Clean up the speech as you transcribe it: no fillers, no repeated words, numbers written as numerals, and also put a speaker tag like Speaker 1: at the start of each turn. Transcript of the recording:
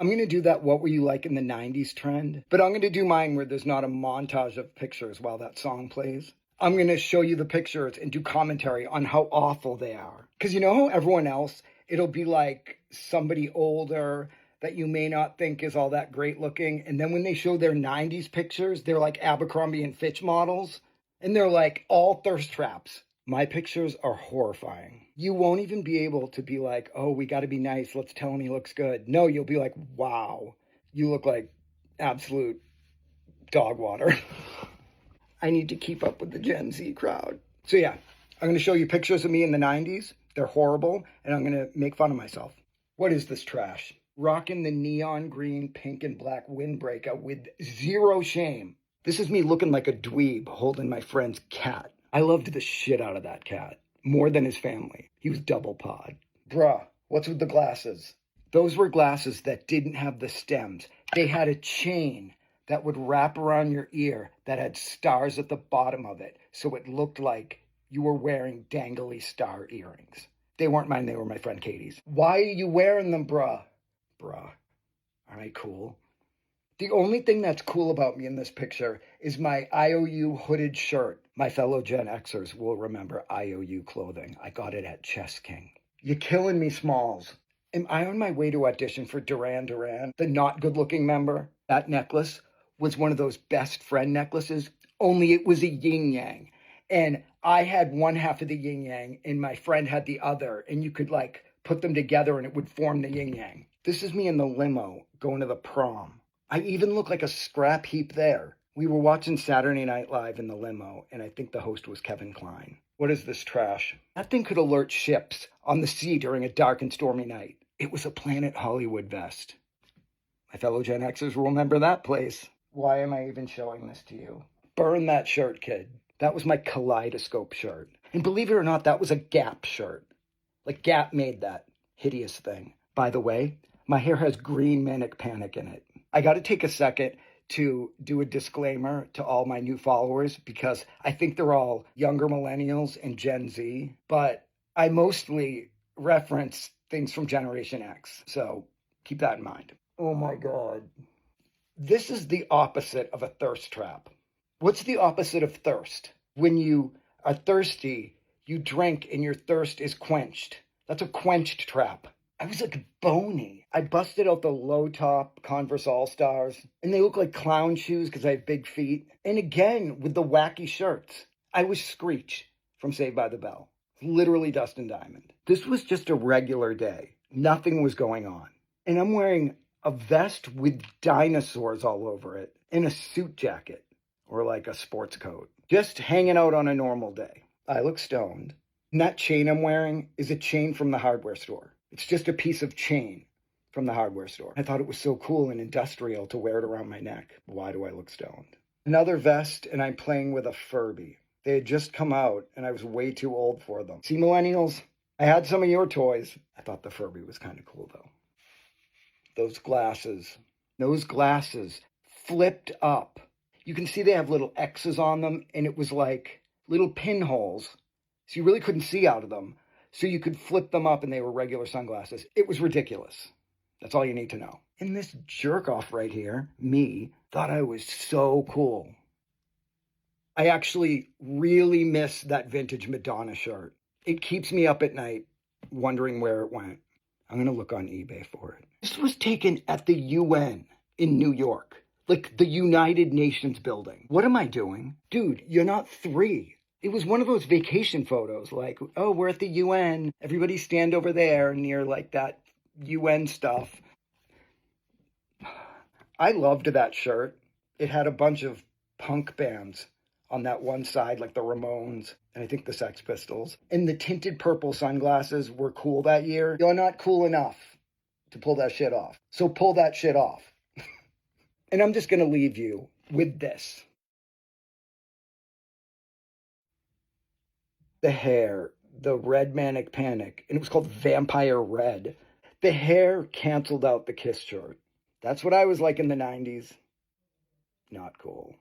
Speaker 1: I'm going to do that what were you like in the 90s trend, but I'm going to do mine where there's not a montage of pictures while that song plays. I'm going to show you the pictures and do commentary on how awful they are. Because you know how everyone else, it'll be like somebody older that you may not think is all that great looking. And then when they show their 90s pictures, they're like Abercrombie and Fitch models. And they're like all thirst traps. My pictures are horrifying. You won't even be able to be like, oh, we got to be nice. Let's tell him he looks good. No, you'll be like, wow, you look like absolute dog water. I need to keep up with the Gen Z crowd. So yeah, I'm going to show you pictures of me in the 90s. They're horrible, and I'm going to make fun of myself. What is this trash? Rocking the neon green, pink, and black windbreaker with zero shame. This is me looking like a dweeb holding my friend's cat. I loved the shit out of that cat. More than his family. He was double pod. Bruh, what's with the glasses? Those were glasses that didn't have the stems. They had a chain that would wrap around your ear that had stars at the bottom of it. So it looked like you were wearing dangly star earrings. They weren't mine, they were my friend Katie's. Why are you wearing them, bruh? Bruh, aren't I cool? The only thing that's cool about me in this picture is my IOU hooded shirt. My fellow Gen Xers will remember IOU clothing. I got it at Chess King. You're killing me, Smalls. Am I on my way to audition for Duran Duran, the not good-looking member? That necklace was one of those best friend necklaces, only it was a yin-yang. And I had one half of the yin-yang, and my friend had the other, and you could, like, put them together, and it would form the yin-yang. This is me in the limo going to the prom. I even look like a scrap heap there. We were watching Saturday Night Live in the limo, and I think the host was Kevin Kline. What is this trash? That thing could alert ships on the sea during a dark and stormy night. It was a Planet Hollywood vest. My fellow Gen Xers will remember that place. Why am I even showing this to you? Burn that shirt, kid. That was my Kaleidoscope shirt. And believe it or not, that was a Gap shirt. Like Gap made that hideous thing. By the way, my hair has green manic panic in it. I got to take a second to do a disclaimer to all my new followers because I think they're all younger millennials and Gen Z, but I mostly reference things from Generation X. So keep that in mind. Oh my God. This is the opposite of a thirst trap. What's the opposite of thirst? When you are thirsty, you drink and your thirst is quenched. That's a quenched trap. I was like bony. I busted out the low top Converse All-Stars, and they look like clown shoes because I have big feet. And again, with the wacky shirts. I was Screech from Saved by the Bell. Literally Dustin Diamond. This was just a regular day. Nothing was going on. And I'm wearing a vest with dinosaurs all over it and a suit jacket or like a sports coat. Just hanging out on a normal day. I look stoned. And that chain I'm wearing is a chain from the hardware store. It's just a piece of chain from the hardware store. I thought it was so cool and industrial to wear it around my neck. Why do I look stoned? Another vest, and I'm playing with a Furby. They had just come out, and I was way too old for them. See, millennials, I had some of your toys. I thought the Furby was kind of cool, though. Those glasses flipped up. You can see they have little X's on them, and it was like little pinholes. So you really couldn't see out of them. So you could flip them up and they were regular sunglasses. It was ridiculous. That's all you need to know. And this jerk off right here, me, thought I was so cool. I actually really miss that vintage Madonna shirt. It keeps me up at night wondering where it went. I'm going to look on eBay for it. This was taken at the UN in New York. Like the United Nations building. What am I doing? Dude, you're not 3. It was one of those vacation photos, like, oh, we're at the UN. Everybody stand over there near, like, that UN stuff. I loved that shirt. It had a bunch of punk bands on that one side, like the Ramones, and I think the Sex Pistols. And the tinted purple sunglasses were cool that year. You're not cool enough to pull that shit off. So pull that shit off. And I'm just going to leave you with this. The hair, the red manic panic, and it was called Vampire Red. The hair canceled out the Kiss shirt. That's what I was like in the 90s. Not cool.